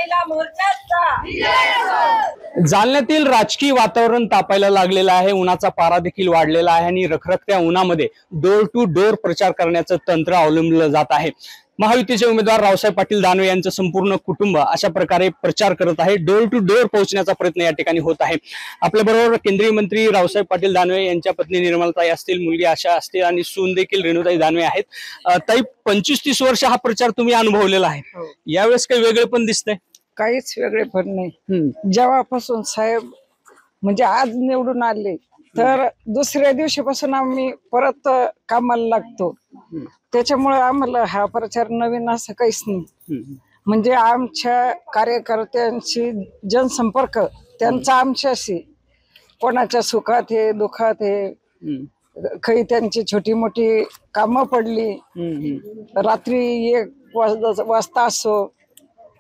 महिला मोर्चाचा जालन्यातील राजकीय वातावरण तापायला लागलेलं आहे। उन्हाचा पारा देखील वाढलेला आहे आणि रखरखत्या उन्हामध्ये डोर टू डोर प्रचार करण्याचं तंत्र अवलंबलं जात आहे। महायुतीचे उमेदवार रावसाहेब पाटील दानवे यांचं संपूर्ण कुटुंब अशा प्रकारे प्रचार करत आहे। डोर टू डोर पोहोचण्याचा प्रयत्न या ठिकाणी होत आहे। आपल्याबरोबर केंद्रीय मंत्री रावसाहेब पाटील दानवे यांच्या पत्नी निर्मलाताई असतील, मुलगी आशा असतील आणि सून देखील रेणुताई दानवे आहेत। ताई, 25-30 वर्ष हा प्रचार तुम्ही अनुभवलेला आहे, यावेळेस काही वेगळे पण दिसतंय? काहीच वेगळे पण नाही। जेव्हापासून साहेब म्हणजे आज निवडून आले तर दुसऱ्या दिवशीपासून आम्ही परत कामाला लागतो। त्याच्यामुळे आम्हाला हा प्रचार नवीन असं काहीच नाही। म्हणजे आमच्या कार्यकर्त्यांशी जनसंपर्क त्यांचा आमच्याशी, कोणाच्या सुखात आहे दुखात आहे, काही त्यांची छोटी मोठी कामं पडली, रात्री 1 वाजता असो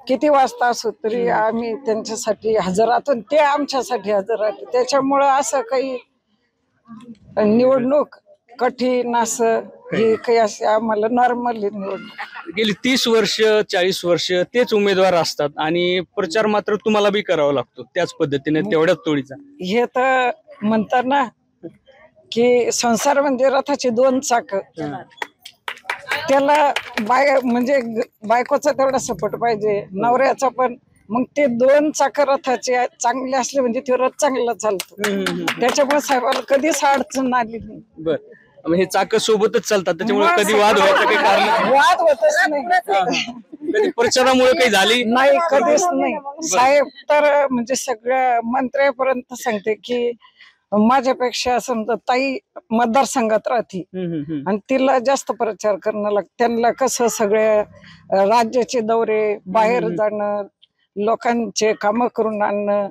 किती वाजता असो तरी आम्ही त्यांच्यासाठी हजर राहतो, ते आमच्यासाठी हजर राहते। त्याच्यामुळं असं काही निवडणूक कठीण असं हे काही असे आम्हाला नॉर्मल निवडणूक। गेली 30 वर्ष 40 वर्ष तेच उमेदवार असतात आणि प्रचार मात्र तुम्हाला बी करावा लागतो त्याच पद्धतीने, तेवढ्याच तोडीचा। हे तर म्हणतात ना की संसार म्हणजे रथाची 2 चाक, त्याला म्हणजे बायकोचा तेवढा सपोर्ट पाहिजे, नवऱ्याचा पण। मग ते 2 चाक रथाचे चांगले असले म्हणजे ते रथ चांगला चालतो। त्याच्यामुळे साहेबाला कधीच अडचण आली नाही। बर, हे चाक सोबतच चालतात, त्याच्यामुळे कधी वाद व्हायचं काही कारण वाद होतच नाही, कधी प्रचारामुळे काही झाली नाही, कधीच नाही। साहेब तर म्हणजे सगळ्या मंत्र्यापर्यंत सांगते की माझ्यापेक्षा समजा ताई मतदारसंघात राहते आणि तिला जास्त प्रचार करणं लागतं। त्यांना कसं सगळ्या राज्याचे दौरे, बाहेर जाणं, लोकांचे कामं करून आणणं।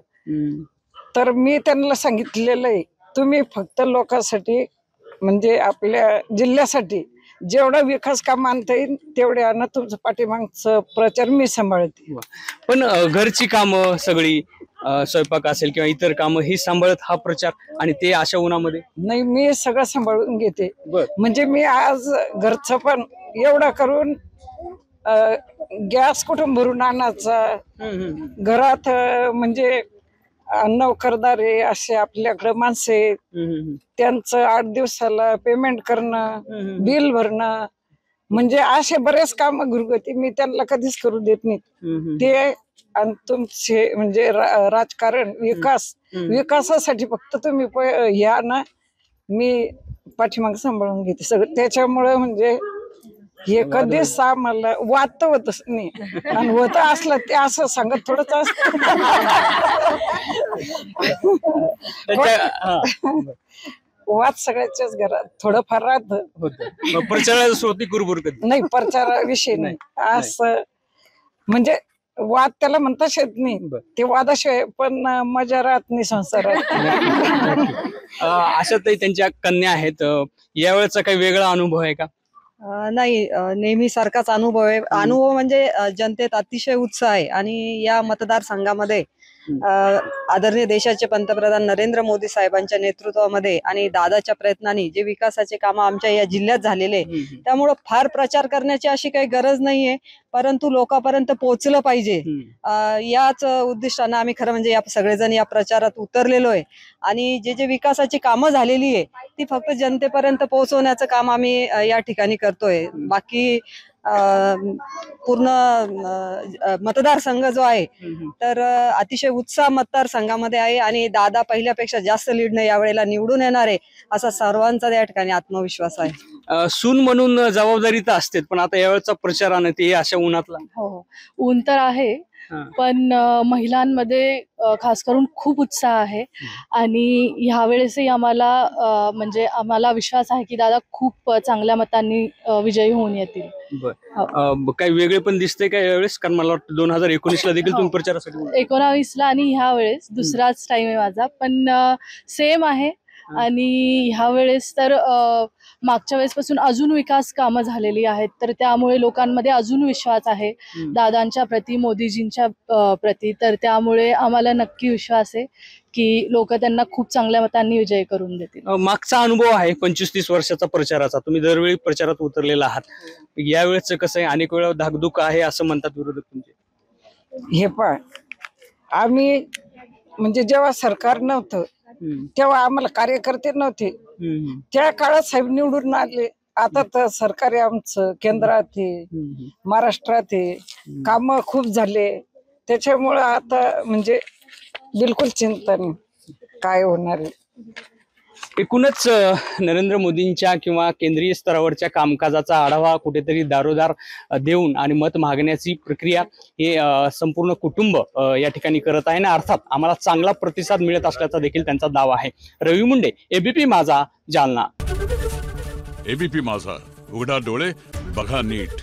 तर मी त्यांना सांगितलेलं आहे तुम्ही फक्त लोकांसाठी म्हणजे आपल्या जिल्ह्यासाठी जेवढा विकास काम आणता येईल तेवढे आणा, तुमचं पाठीमागचं प्रचार मी सांभाळते। पण घरची कामं सगळी, स्वयंपाक असेल किंवा इतर कामं ही सांभाळत हा प्रचार, आणि ते अशा उन्हामध्ये? नाही, मी सगळं सांभाळून घेते। म्हणजे मी आज घरचं पण एवढं करून गॅस कुठून भरून आणायचा, घरात म्हणजे नोकरदारे असे आपल्याकडे माणसे, त्यांचं 8 दिवसाला पेमेंट करणं, बिल भरणं, म्हणजे असे बरेच काम घरगुती मी त्यांना कधीच करू देत नाही। ते आणि तुमचे म्हणजे राजकारण विकासासाठी फक्त तुम्ही या ना, मी पाठीमाग सांभाळून घेते सगळं। त्याच्यामुळे म्हणजे हे कधीच आम्हाला वाद तर होतच नाही, आणि होत असलं ते असं सांगत थोडंच असत। वाद सगळ्याच्याच घरात थोडंफार राहत। प्रचाराला श्रोती कुरबुर नाही, प्रचाराविषयी नाही असं, म्हणजे वाद त्याला म्हणताच येत नाही, ते वादाशिवाय पण मजा राहत नाही संसारात। आशाताई त्यांच्या कन्या आहेत, यावेळेचा काही वेगळा अनुभव आहे का? नाही, नेहमी सारखाच अनुभव आहे। अनुभव म्हणजे जनतेत अतिशय उत्साह आहे आणि या मतदारसंघामध्ये आदरणीय देशाचे पंतप्रधान नरेंद्र मोदी साहेबांच्या नेतृत्वामध्ये आणि दादाच्या प्रयत्नांनी जे विकासाचे काम आमच्या या जिल्ह्यात झालेले, त्यामुळं फार प्रचार करण्याची अशी काही गरज नाहीये, परंतु लोकांपर्यंत पोहोचलं पाहिजे याच उद्दिष्टानं आम्ही खरं म्हणजे या सगळेजण या प्रचारात उतरलेलो आहे। आणि जे विकासाची कामं झालेली आहे ती फक्त जनतेपर्यंत पोहोचवण्याचं काम आम्ही या ठिकाणी करतोय। बाकी पूर्ण मतदारसंघ जो आहे तर अतिशय उत्साह मतदारसंघामध्ये आहे आणि दादा पहिल्यापेक्षा जास्त लीडने यावेळेला निवडून येणार आहे असा सर्वांचा या ठिकाणी आत्मविश्वास आहे। सून म्हणून जबाबदारी तर असते, पण आता यावेळेचा प्रचार आणि ते अशा उन्हातला? हो, ऊन तर आहे, पण महिलांमध्ये खास करून खूप उत्साह आहे आणि ह्यावेळेसही आम्हाला म्हणजे आम्हाला विश्वास आहे की दादा खूप चांगल्या मतांनी विजयी होऊन येतील। काही वेगळे पण दिसते का यावेळेस? कारण मला वाटतं 2019 ला देखील तुम्ही प्रचारासाठी? 19ला आणि ह्या वेळेस दुसराच टाइम आहे माझा, पण सेम आहे। आणि ह्या वेळेस तर मागच्या वेळेस पासून अजून विकास कामं झालेली आहेत, तर त्यामुळे लोकांमध्ये अजून विश्वास आहे दादांच्या प्रती, मोदीजींच्या प्रती। तर त्यामुळे आम्हाला नक्की विश्वास आहे की लोक त्यांना खूप चांगल्या मतांनी विजय करून देतील। मागचा अनुभव आहे 25-30 वर्षाचा प्रचाराचा, तुम्ही दरवेळी प्रचारात उतरलेला आहात, यावेळेस कसं आहे? अनेक वेळा धाकधूक आहे असं म्हणतात विरोधक तुमचे। हे पण आम्ही म्हणजे जेव्हा सरकार नव्हतं तेव्हा आम्हाला कार्यकर्ते नव्हते, त्या काळात साहेब निवडून आले. आता तर सरकार आहे आमचं, केंद्रात आहे, महाराष्ट्रात आहे, काम खूप झाले. त्याच्यामुळं आता म्हणजे बिलकुल चिंता नाही काय होणार आहे. एकूणच नरेंद्र मोदींच्या किंवा केंद्रीय स्तरावरच्या कामकाजाचा आढावा कुठेतरी दारोदार देऊन आणि मत मागण्याची प्रक्रिया हे संपूर्ण कुटुंब या ठिकाणी करत आहे ना. अर्थात आम्हाला चांगला प्रतिसाद मिळत असल्याचा देखील त्यांचा दावा आहे. रवी मुंडे, एबीपी माझा, जालना. एबीपी माझा, उघडा डोळे बघा नीट.